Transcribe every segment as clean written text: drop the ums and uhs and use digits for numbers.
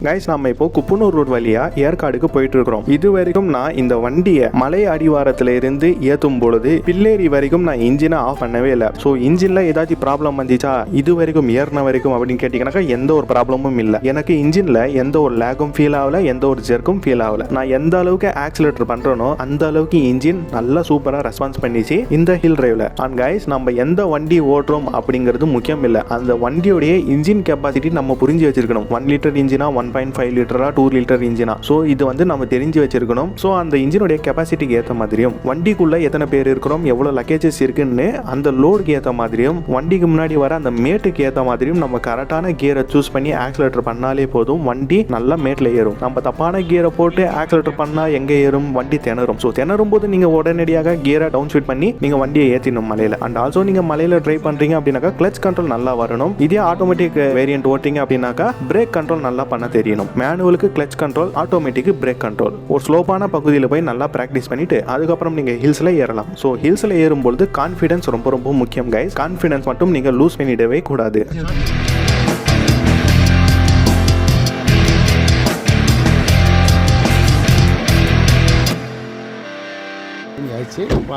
Guys நம்ம இப்போ Kuppanur road வழியா ஏற்காடுக்கு போயிட்டு இருக்கிறோம். இது வரைக்கும் நான் இந்த வண்டியை மலை அடிவாரத்துல இருந்து ஏத்தும் பொழுது பில்லேரி வரைக்கும் நான் இன்ஜினை ஆஃப் பண்ணவே இல்லை. ஸோ இன்ஜின்ல ஏதாச்சும் ப்ராப்ளம் வந்துச்சா இது வரைக்கும் ஏறின வரைக்கும் அப்படின்னு கேட்டீங்கன்னாக்கா எந்த ஒரு ப்ராப்ளமும் இல்லை. எனக்கு இன்ஜின்ல எந்த ஒரு லேகும் ஃபீல் ஆகல, எந்த ஒரு ஜெர்க்கும் ஃபீல் ஆகல. நான் எந்த அளவுக்கு ஆக்சிலேட்டர் பண்றேனோ அந்த அளவுக்கு இன்ஜின் நல்லா சூப்பரா ரெஸ்பான்ஸ் பண்ணிச்சு இந்த ஹில் டிரைவ்ல. அண்ட் கைஸ் நம்ம எந்த வண்டி ஓட்டுறோம் அப்படிங்கிறது முக்கியம் இல்லை, அந்த வண்டியோடைய இன்ஜின் கெப்பாசிட்டி நம்ம புரிஞ்சு வச்சிருக்கணும். 1 லிட்டர் இன்ஜினா, 1.5 லிட்டரா, 2 லிட்டர் இன்ஜினா, ஸோ இது வந்து நம்ம தெரிஞ்சு வச்சிருக்கணும். ஸோ அந்த இன்ஜினுடைய கெப்பாசிட்டிக்கு ஏற்ற மாதிரியும் வண்டிக்குள்ள எத்தனை பேர் இருக்கிறோம், எவ்வளவு லக்கேஜஸ் இருக்குன்னு அந்த லோடுக்கு ஏற்ற மாதிரியும் வண்டிக்கு முன்னாடி வர அந்த மேட்டுக்கு ஏற்ற மாதிரியும் நம்ம கரெக்டான கியரை சூஸ் பண்ணி ஆக்சிலேட்டர் பண்ணாலே போதும், வண்டி நல்லா மேட்ல ஏறும். நம்ம தப்பான கியரை போட்டு ஆக்சிலேட்டர் பண்ணா எங்க ஏறும், வண்டி திணறும். ஸோ திணறும் போது நீங்க உடனடியாக கியரை டவுன் ஸ்பீட் பண்ணி நீங்க வண்டியை ஏற்றிடணும் மலையில. அண்ட் ஆல்சோ நீங்க மலையில டிரைவ் பண்றீங்க அப்படின்னாக்கா கிளச் கண்ட்ரோல் நல்லா வரணும். இதே ஆட்டோமேட்டிக் வேரியன்ட் ஓட்டிங்க அப்படின்னாக்கா பிரேக் கண்ட்ரோல் நல்லா பண்ண தெரியணும். மேனுவலுக்கு clutch control, automatic brake control. ஒரு ஸ்லோப்பான பகுதியில் போய் நல்லா பிராக்டிஸ் பண்ணிட்டு அதுக்கப்புறம் நீங்க ஹில்ஸ்ல ஏறலாம். ஸோ ஹில்ஸ்ல ஏறும்பொழுது கான்ஃபிடன்ஸ் ரொம்ப ரொம்ப முக்கியம் கைஸ். கான்ஃபிடன்ஸ் மட்டும் நீங்க லூஸ் பண்ணிடவே கூடாது.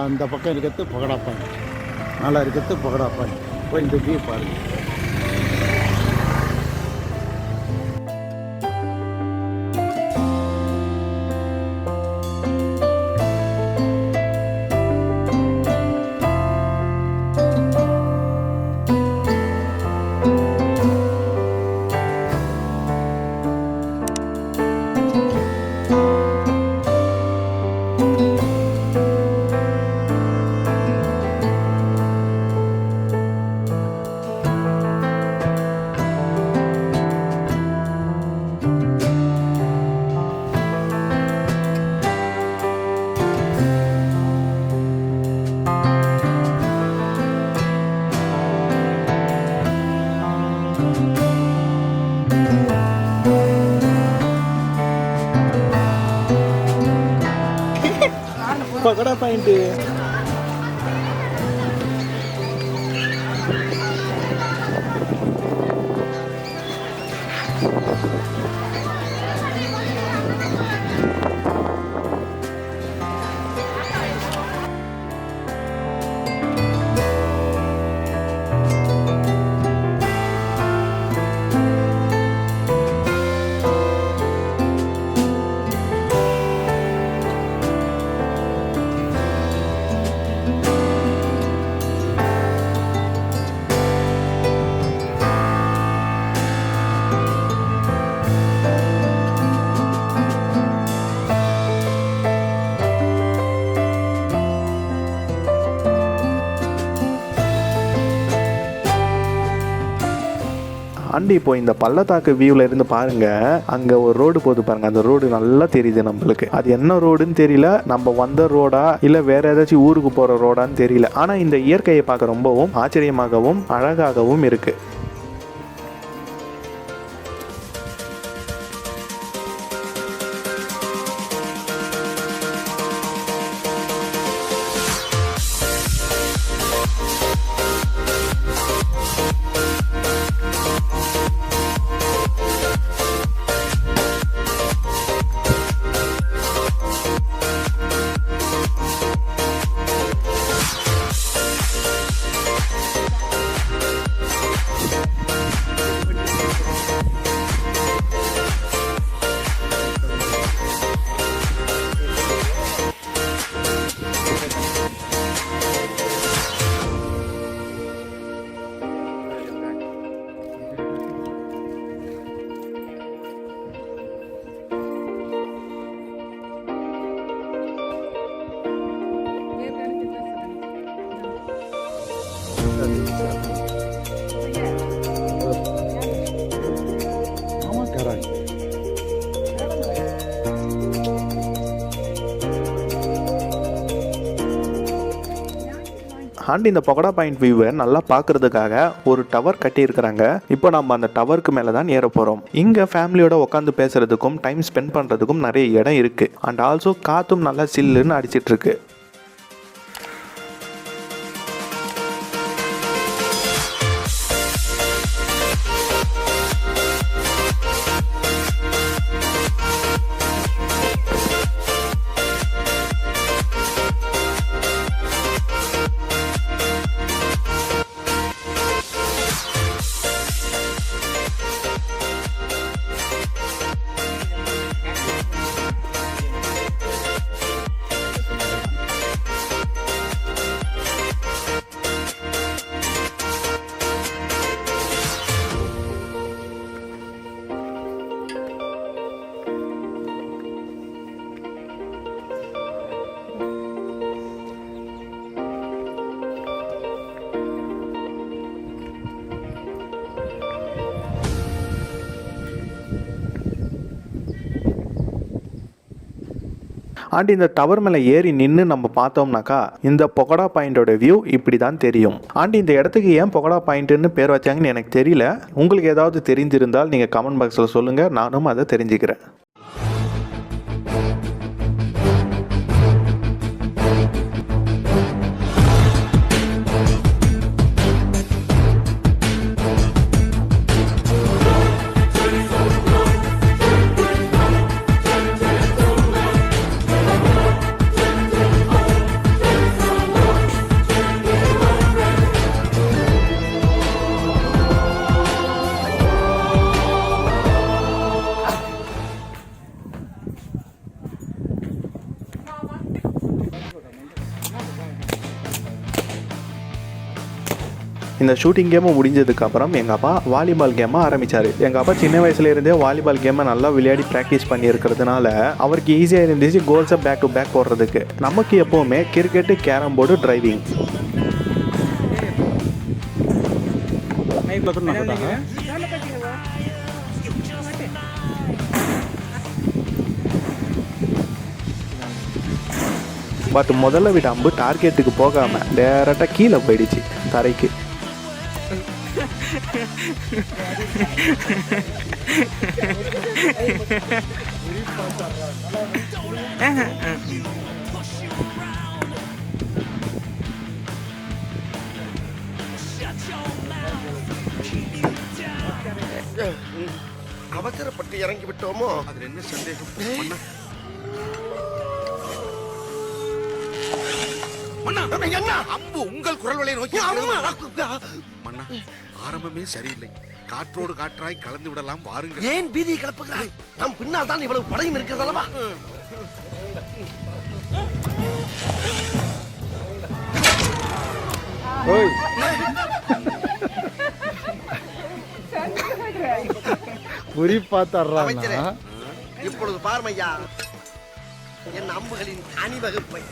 அந்த பக்கம் இருக்கிறது பகடா பாயிண்ட், நல்லா இருக்கிறது பகடா பாயிண்ட். போய் இந்த வியூ பாருங்க. பகடா பாயிண்ட் அண்ட் இப்போ இந்த பள்ளத்தாக்கு வியூல இருந்து பாருங்க, அங்க ஒரு ரோடு போகுது பாருங்க. அந்த ரோடு நல்லா தெரியுது நம்மளுக்கு. அது என்ன ரோடுன்னு தெரியல, நம்ம வந்த ரோடா இல்ல வேற ஏதாச்சும் ஊருக்கு போற ரோடான்னு தெரியல. ஆனா இந்த இயற்கையை பார்க்க ரொம்பவும் ஆச்சரியமாகவும் அழகாகவும் இருக்கு. அண்ட் இந்த பகோடா பாயிண்ட் வியூவை நல்லா பார்க்கறதுக்காக ஒரு டவர் கட்டி இருக்கிறாங்க. இப்போ நம்ம அந்த டவருக்கு மேலே தான் ஏற போகிறோம். இங்கே ஃபேமிலியோட உட்காந்து பேசுறதுக்கும் டைம் ஸ்பெண்ட் பண்ணுறதுக்கும் நிறைய இடம் இருக்குது. அண்ட் ஆல்சோ காற்றும் நல்லா சில்லுன்னு அடிச்சிட்டு இருக்கு. அண்ட் இந்த டவர் மேலே ஏறி நின்று நம்ம பார்த்தோம்னாக்கா இந்த பகோடா பாயிண்டோட வியூ இப்படி தான் தெரியும். அண்ட் இந்த இடத்துக்கு ஏன் பகோடா பாயிண்ட்னு பேர் வச்சாங்கன்னு எனக்கு தெரியல. உங்களுக்கு ஏதாவது தெரிஞ்சிருந்தால் நீங்கள் கமெண்ட் பாக்ஸில் சொல்லுங்கள், நானும் அதை தெரிஞ்சுக்கிறேன். இந்த ஷூட்டிங் கேமும் முடிஞ்சதுக்கப்புறம் எங்கள் அப்பா வாலிபால் கேமை ஆரம்பித்தார். எங்கள் அப்பா சின்ன வயசுலேருந்தே வாலிபால் கேமை நல்லா விளையாடி ப்ராக்டிஸ் பண்ணியிருக்கிறதுனால அவருக்கு ஈஸியாக இருந்துச்சு கோல்ஸை பேக் டு பேக் போடுறதுக்கு. நமக்கு எப்போவுமே cricket, carrom board, driving. But முதல்ல விட அம்பு டார்கெட்டுக்கு போகாமல் டேரெக்டாக கீழே போயிடுச்சு தரைக்கு. அவசரப்பட்டு இறங்கி விட்டோமோ? அதுல என்ன சந்தேகம்? என்ன அம்பு உங்கள் குரல் வலையை நோக்கி மன்னா, ஆரம்பமே சரியில்லை. காற்றோடு காற்றாய் கலந்து விடலாம், வாருங்கள். ஏன் பீதியை கிளப்புகிறாய்? நம் பின்னால் தான் இவ்வளவு படையும் இருக்கிறதல்லவா? இப்பொழுது பார்மையா என் அம்புகளின் அணிவகுப்பை.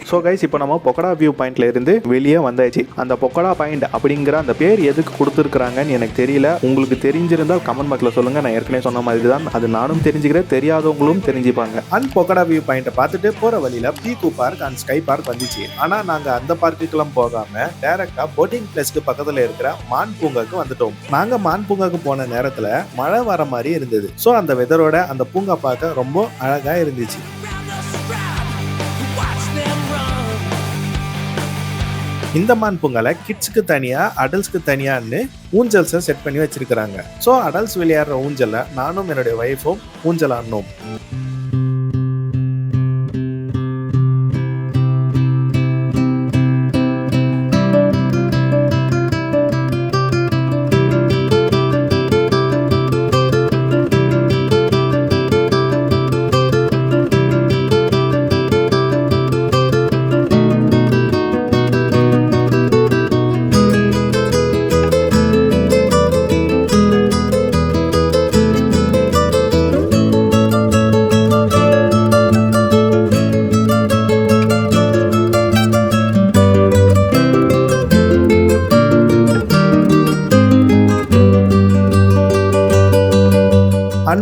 ஸோ கைஸ், இப்போ நம்ம பகோடா வியூ பாயிண்ட்ல இருந்து வெளியே வந்தாச்சு. அந்த பகோடா பாயிண்ட் அப்படிங்கிற அந்த பேர் எதுக்கு கொடுத்துருக்குறாங்கன்னு எனக்கு தெரியல. உங்களுக்கு தெரிஞ்சிருந்தால் கமெண்ட் பாக்ஸில் சொல்லுங்க. நான் ஏற்கனவே சொன்ன மாதிரி தான் அது நானும் தெரிஞ்சுக்கிறேன், தெரியாதவங்களும் தெரிஞ்சுப்பாங்க. அண்ட் பகோடா வியூ பாயிண்ட்டை பார்த்துட்டு போகிற வழியில் பீக்கு பார்க் அண்ட் ஸ்கை பார்க் வந்துச்சு. ஆனால் நாங்கள் அந்த பார்க்குக்கெல்லாம் போகாமல் டேரெக்டாக போட்டிங் பிளேஸ்க்கு பக்கத்தில் இருக்கிற மான் பூங்காக்கு வந்துட்டோம். நாங்கள் மான் பூங்காக்கு போன நேரத்தில் மழை வர மாதிரி இருந்தது. ஸோ அந்த வெதரோட அந்த பூங்கா பார்க்க ரொம்ப அழகாக இருந்துச்சு. இந்த மான் பூங்கால கிட்ஸுக்கு தனியா, அடல்ட்ஸ்க்கு தனியான்னு ஊஞ்சல்ஸை செட் பண்ணி வச்சிருக்கிறாங்க. ஸோ அடல்ட்ஸ் விளையாடுற ஊஞ்சலை நானும் என்னுடைய ஒய்ஃபும் ஊஞ்சல் ஆடினோம்.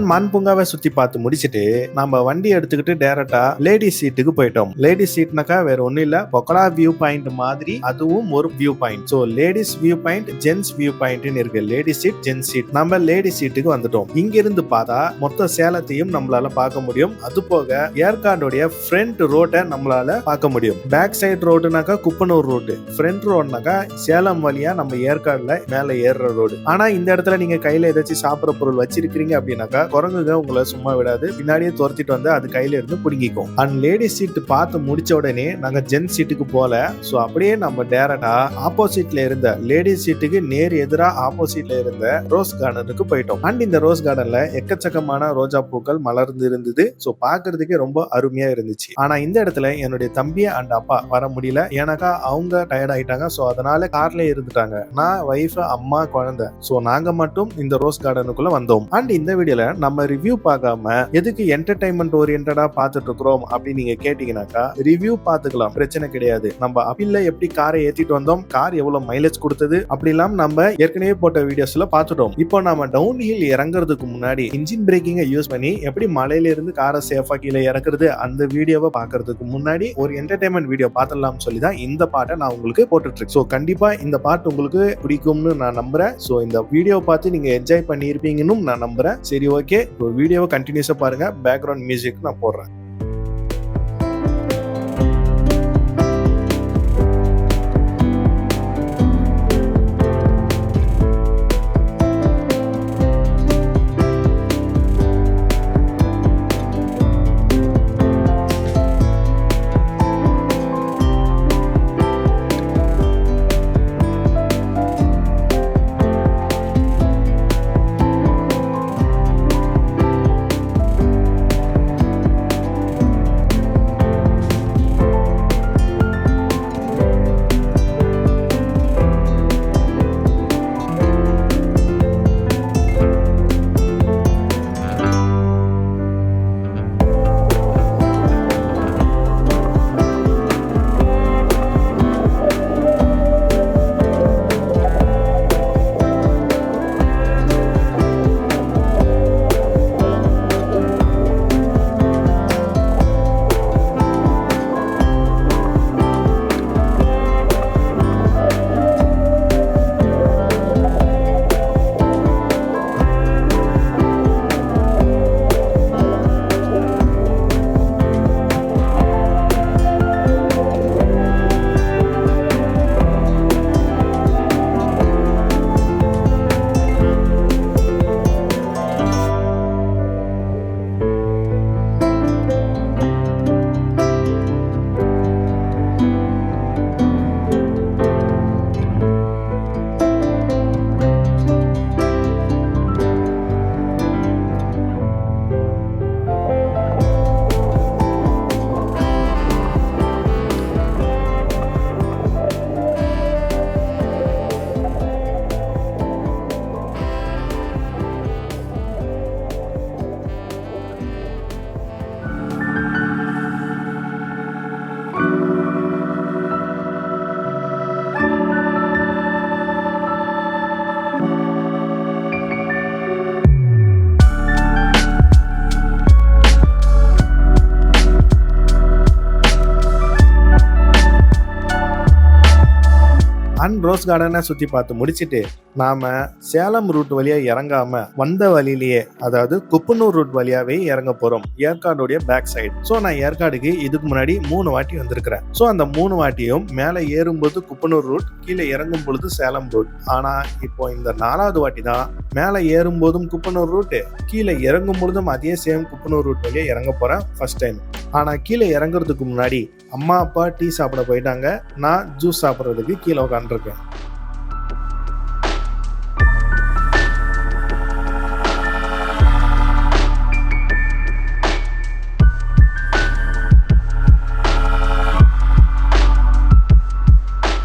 மான் பூங்காவை சுத்தி பார்த்து முடிச்சுட்டு நம்ம வண்டி எடுத்துக்கிட்டு டைரக்டா லேடிஸ் சீட்டுக்கு போயிட்டோம். லேடிஸ் சீட்னாக்கா வேற ஒண்ணும் இல்ல, பகோடா வியூ பாயிண்ட் மாதிரி அதுவும் ஒரு view point. So ladies view point, gents view point இருக்கு. Ladies seat, gents seat. நம்ம லேடிஸ் சீட்டுக்கு வந்துட்டோம். இங்க இருந்து பார்த்தா மொத்த சேலத்தையும் நம்மளால பார்க்க முடியும். அது போக ஏற்காடுடைய ஃப்ரண்ட் ரோட்டை நம்மளால பார்க்க முடியும். பேக் சைடு ரோடுனாக்கா குப்பனூர் ரோடு, ஃப்ரண்ட் ரோடுனாக்கா சேலம் வழியா நம்ம ஏற்காடுல மேல ஏறுற ரோடு. ஆனா இந்த இடத்துல நீங்க கையில ஏதாச்சும் சாப்பிட்ற பொருள் வச்சிருக்கீங்க அப்படின்னாக்கா குரங்குங்க உங்களை சும்மா விடாது, பின்னாடியே துரத்திட்டு வந்து அது கையில இருந்து பிடிங்கிக்கும். அண்ட் லேடிஸ் சீட் பார்த்து முடிச்ச உடனே நாங்க ஜென்ஸ் சீட்டுக்கு போல. சோ அப்படியே நம்ம டைரக்டா ஆப்போசிட்ல இருந்த லேடிஸ் சீட்டுக்கு நேர் எதிரா ஆப்போசிட்ல இருந்த ரோஸ் கார்டனுக்கு போயிட்டோம். அண்ட் இந்த ரோஸ் கார்டன்ல எக்கச்சக்கமான ரோஜா பூக்கள் மலர்ந்து இருந்தது. சோ பாக்குறதுக்கே ரொம்ப அருமையா இருந்துச்சு. ஆனா இந்த இடத்துல என்னுடைய தம்பி அண்ட் அப்பா வர முடியல, ஏன்னாக்கா அவங்க டயர்ட் ஆயிட்டாங்க. சோ அதனால கார்ல இருந்துட்டாங்க. நான், வைஃப், அம்மா, குழந்தை. சோ நாங்க மட்டும் இந்த ரோஸ் கார்டனுக்குள்ள வந்தோம். அண்ட் இந்த வீடியோல நம்ம ரிவ்யூ ரிவ்யூ பார்க்காம எதுக்கு என்டர்டைன்மெண்ட் ஓரியன்டா பார்த்துட்டு இருக்கிறோம் அப்படின்னு நீங்க கேட்டீங்கன்னாக்கா, ரிவ்யூ பார்த்துக்கலாம், பிரச்சனை கிடையாது. நம்ம அப்பில்ல எப்படி காரை ஏத்திட்டு வந்தோம், கார் எவ்வளவு மைலேஜ் கொடுத்தது அப்படிலாம் நம்ம ஏற்கனவே போட்ட வீடியோஸ்ல பார்த்துட்டோம். இப்போ நாம டவுன் ஹில் இறங்குறதுக்கு முன்னாடி இன்ஜின் பிரேக்கிங்கை யூஸ் பண்ணி எப்படி மலையில இருந்து காரை சேஃபா கீழே இறக்குறது அந்த வீடியோவை பார்க்கறதுக்கு முன்னாடி ஒரு என்டர்டைன்மெண்ட் வீடியோ பார்த்துடலாம் சொல்லி தான் இந்த பாட்டை நான் உங்களுக்கு போட்டுட்டு இருக்கேன். ஸோ கண்டிப்பா இந்த பாட்டு உங்களுக்கு பிடிக்கும்னு நான் நம்புறேன். ஸோ இந்த வீடியோ பார்த்து நீங்க என்ஜாய் பண்ணியிருப்பீங்கன்னு நான் நம்புறேன். சரி, ஓகே, ஒரு வீடியோவை கண்டினியூஸா பாருங்க. பேக்ரவுண்ட் மியூசிக் நான் போடுறேன். ரோஸ் கார்டனை சுத்தி பார்த்து முடிச்சிட்டு நாம சேலம் ரூட் வழியா இறங்காம வந்த வழியிலேயே, அதாவது குப்பனூர் ரூட் வழியாவே இறங்க போறோம், ஏற்காடுடைய பேக் சைடு. ஸோ நான் ஏற்காடுக்கு இதுக்கு முன்னாடி 3 வாட்டி வந்திருக்கிறேன். ஸோ அந்த 3 வாட்டியும் மேலே ஏறும்போது குப்பனூர் ரூட், கீழே இறங்கும் பொழுது சேலம் ரூட். ஆனா இப்போ இந்த 4வது வாட்டி தான் மேலே ஏறும்போதும் குப்பனூர் ரூட், கீழே இறங்கும் பொழுதும் அதே சேம் குப்பனூர் ரூட் வழியா இறங்க போறேன் ஃபர்ஸ்ட் டைம். ஆனா கீழே இறங்குறதுக்கு முன்னாடி அம்மா அப்பா டீ சாப்பிட போயிட்டாங்க, நான் ஜூஸ் சாப்பிட்றதுக்கு கீழே உட்காந்துருக்கேன்.